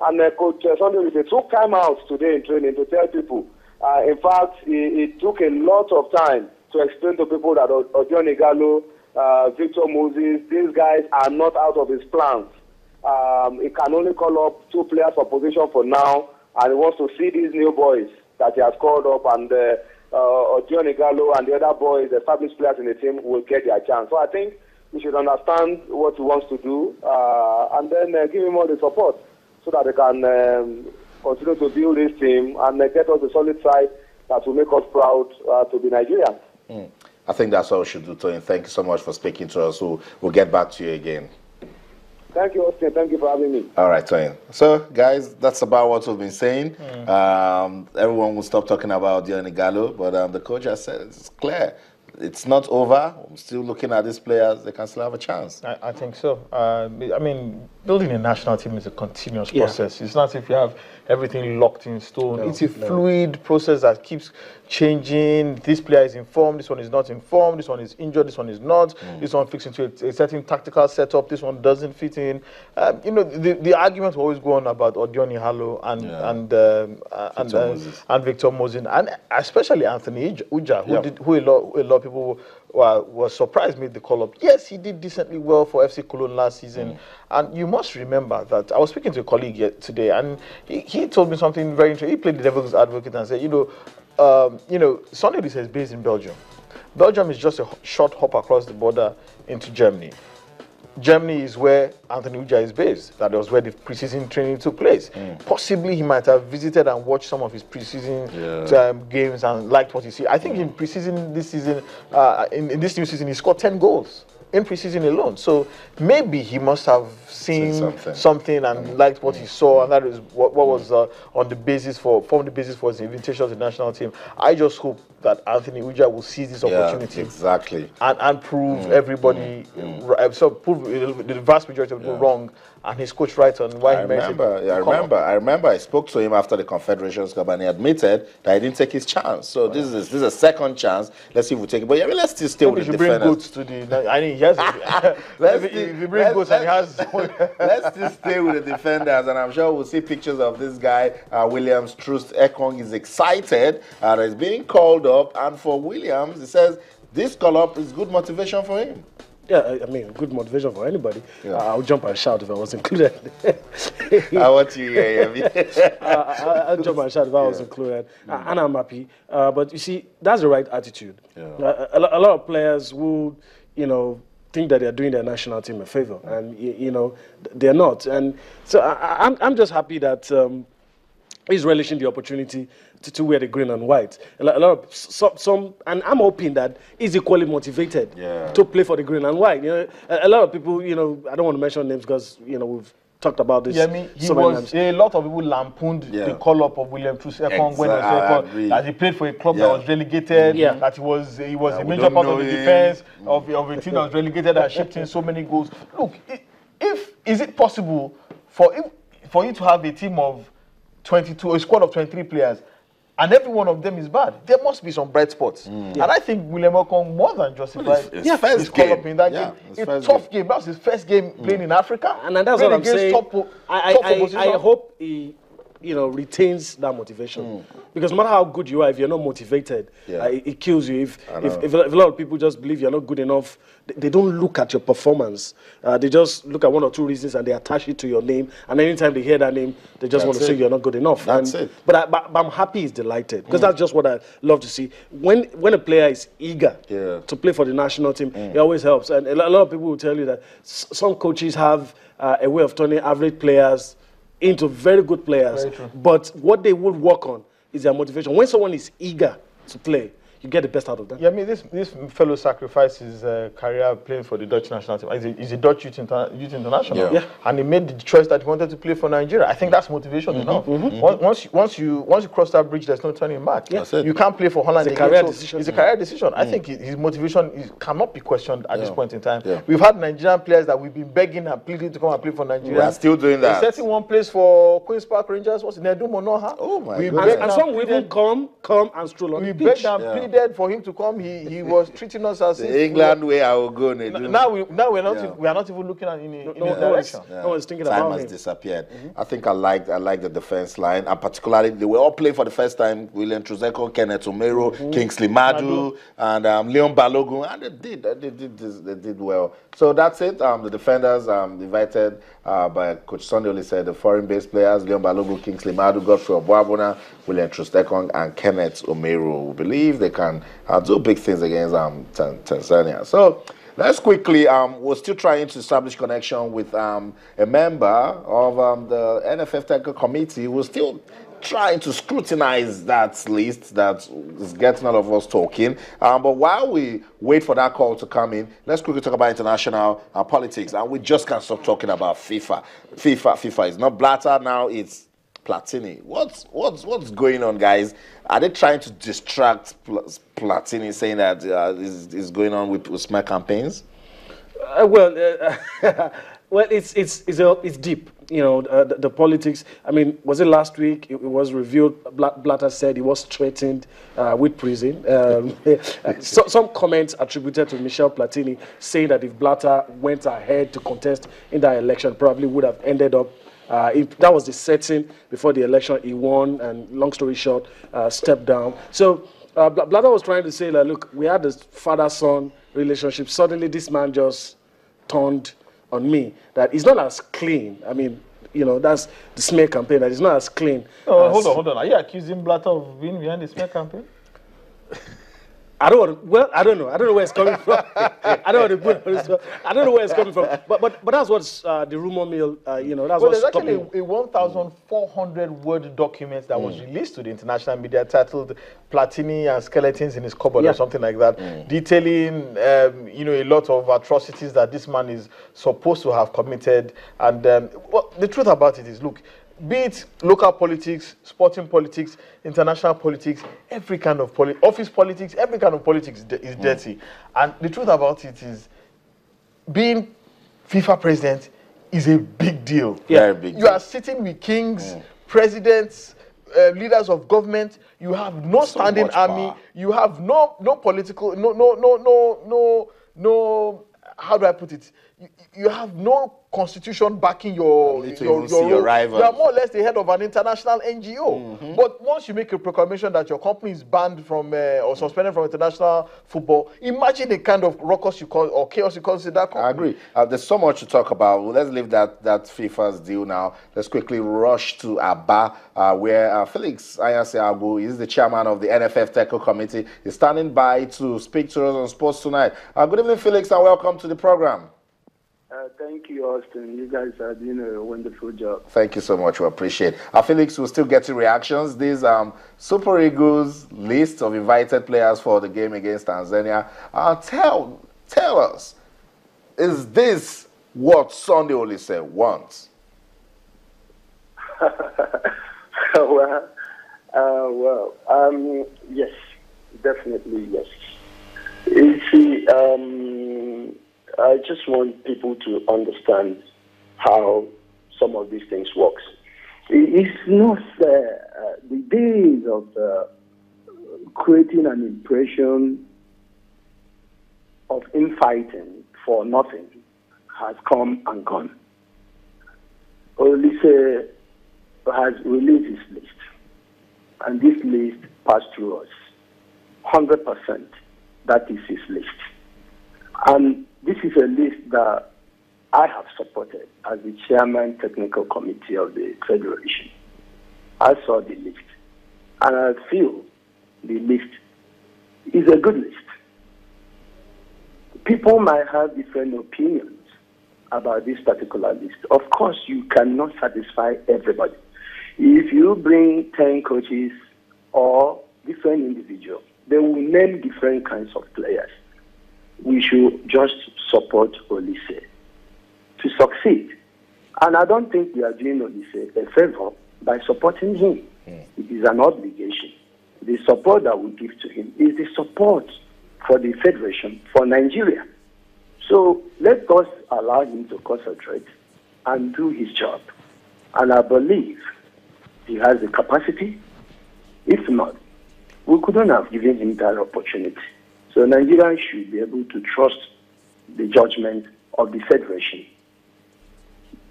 And Coach Sunday they took time out today in training to tell people. In fact, it took a lot of time to explain to people that Odion Igalo, Victor Moses, these guys are not out of his plans. He can only call up 2 players for position for now, and he wants to see these new boys that he has called up, and Odion Igalo and the other boys, the established players in the team, will get their chance. So I think we should understand what he wants to do, and then give him all the support so that they can continue to build this team and get us a solid side that will make us proud to be Nigerians. I think that's what we should do, Tony. Thank you so much for speaking to us. We'll get back to you again. Thank you, Austin. Thank you for having me. All right, Tony. So, guys, that's about what we've been saying. Everyone will stop talking about Odion Igalo, but the coach has said it's clear. It's not over. I'm still looking at these players. They can still have a chance. I think so. I mean, building a national team is a continuous process. It's not if you have everything locked in stone. It's a fluid process that keeps changing. This player is informed. This one is not informed. This one is injured. This one is not. This one fits into a certain tactical setup. This one doesn't fit in. You know, the arguments always go on about Odion Igalo and Victor Moses, and especially Anthony Uja, who a lot of people were surprised made the call up. Yes, he did decently well for FC Cologne last season. And you must remember that I was speaking to a colleague today, and he told me something very interesting. He played the devil's advocate and said, Sunday is based in Belgium. Belgium is just a short hop across the border into Germany. Germany is where Anthony Uja is based. That was where the preseason training took place. Possibly he might have visited and watched some of his preseason games and liked what he see. I think in preseason this season, in this new season, he scored 10 goals in preseason alone. So maybe he must have seen something and liked what he saw, and that is what was formed the basis for his invitation to the national team. I just hope that Anthony Uja will seize this opportunity and prove everybody so prove the vast majority of people wrong, and his coach right on why he made it. I remember I spoke to him after the Confederations Cup, and he admitted that he didn't take his chance. So this is a second chance. Let's see if we take it. But let's still stay with the defenders. Bring goats to the. I mean, he has. If you bring goats and he has. Let's still stay with the defenders, and I'm sure we'll see pictures of this guy, Williams. Troost Ekong is excited and is being called up, and for Williams, he says this call-up is good motivation for him. Yeah, I mean, good motivation for anybody. I'll jump and shout if I was included. I want you here. I'll jump and shout if I was included. And I'm happy. But you see, that's the right attitude. A lot of players who, think that they're doing their national team a favor, and they're not. And so I'm just happy that he's relishing the opportunity to wear the green and white. A lot of some, and I'm hoping that he's equally motivated to play for the green and white. A lot of people, I don't want to mention names because we've talked about this. Yeah, I mean, a lot of people lampooned the call-up of William Troost Ekong when that he played for a club that was relegated, that he was a major part of the defense of a team that was relegated and shipped in so many goals. Look, is it possible for you to have a team of 22, a squad of 23 players, and every one of them is bad? There must be some bright spots. And I think William Ekong more than justified his call-up in that game. A tough game. That was his first game playing in Africa. And that's what I'm saying. I hope he retains that motivation. Because no matter how good you are, if you're not motivated, it kills you. If a lot of people just believe you're not good enough, they don't look at your performance. They just look at one or two reasons and they attach it to your name. And anytime they hear that name, they just want to say you're not good enough. But I'm happy he's delighted, because that's just what I love to see. When a player is eager to play for the national team, it always helps. And a lot of people will tell you that some coaches have a way of turning average players into very good players. But what they would work on is their motivation. When someone is eager to play, you get the best out of them. Yeah, I mean, this fellow sacrificed his career playing for the Dutch national team. He's a Dutch youth international, and he made the choice that he wanted to play for Nigeria. I think that's motivation enough. Once you cross that bridge, there's no turning back. You can't play for Holland. It's a career decision. It's a career decision. I think his motivation cannot be questioned at this point in time. We've had Nigerian players that we've been begging and pleading to come and play for Nigeria. We are still doing that. He's setting one place for Queen's Park Rangers. What's it? Nedu Monoha. Oh my God! And some will even come and stroll on the pitch. pleaded for him to come. He was treating us as the England way I will go. Now we are not even looking at in a direction. No one's thinking Time about has him. disappeared. I think I like the defense line, and particularly they were all playing for the first time. William Truzeko, Kenneth Omero, Kingsley Madu, and Leon Balogun, and they did well. So that's it. The defenders invited by Coach Sunday only said the foreign-based players: Leon Balogun, Kingsley Madu, Godfrey Obuabona, William Truzeko, and Kenneth Omero. We believe they can do big things against Tanzania. So let's quickly, we're still trying to establish connection with a member of the NFF Technical Committee. We're still trying to scrutinize that list that is getting all of us talking. But while we wait for that call to come in, let's quickly talk about international politics. And we just can't stop talking about FIFA. FIFA is not Blatter now, it's Platini. What's going on, guys? Are they trying to distract Platini, saying that is going on with smear campaigns? Well, it's deep. You know, the politics. I mean, was it last week? It was revealed. Blatter said he was threatened with prison. Some comments attributed to Michel Platini saying that if Blatter went ahead to contest in that election, probably would have ended up. If that was the setting before the election, he won, and long story short, stepped down. So Blatter was trying to say that, look, we had this father-son relationship. Suddenly, this man just turned on me. That it's not as clean. I mean, you know, that's the smear campaign. That it's not as clean. Oh, hold on. Are you accusing Blatter of being behind the smear campaign? I don't know. I don't know where it's coming from. I don't know where it's coming from. But that's what's the rumor mill. You know, that's what's there's actually a 1,400 word document that was released to the international media titled "Platini and Skeletons in His Cupboard" or something like that, detailing you know, a lot of atrocities that this man is supposed to have committed. And well, the truth about it is, look, be it local politics, sporting politics, international politics, every kind of office politics, every kind of politics is dirty. And the truth about it is, being FIFA president is a big deal. Very big You are sitting with kings, presidents, leaders of government. You have no standing army. Power. You have no political, no. How do I put it? You have no constitution backing your rival. You are more or less the head of an international NGO. But once you make a proclamation that your company is banned from or suspended from international football, imagine the kind of ruckus or chaos you cause in that company. I agree. There's so much to talk about. Well, let's leave that FIFA's deal now. Let's quickly rush to Aba, where Felix Ayase-Agu is the chairman of the NFF Technical Committee. He's standing by to speak to us on Sports Tonight. Good evening, Felix, and welcome to the program. Thank you, Austin. You guys are doing a wonderful job. Thank you so much. We appreciate it. Felix, we're still getting reactions. These Super Eagles list of invited players for the game against Tanzania. Tell us, is this what Sunday Olise wants? Yes, definitely yes. You see, I just want people to understand how some of these things work. It's not the days of creating an impression of infighting for nothing has come and gone. Olise has released his list, and this list passed through us. 100%, that is his list. And this is a list that I have supported as the chairman technical committee of the Federation. I saw the list, and I feel the list is a good list. People might have different opinions about this particular list. Of course, you cannot satisfy everybody. If you bring 10 coaches or different individuals, they will name different kinds of players. We should just support Olise to succeed. And I don't think we are doing Olise a favor by supporting him. It is an obligation. The support that we give to him is the support for the Federation, for Nigeria. So let us allow him to concentrate and do his job. And I believe he has the capacity. If not, we couldn't have given him that opportunity. So Nigerians should be able to trust the judgment of the Federation.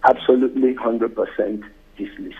Absolutely 100% this list.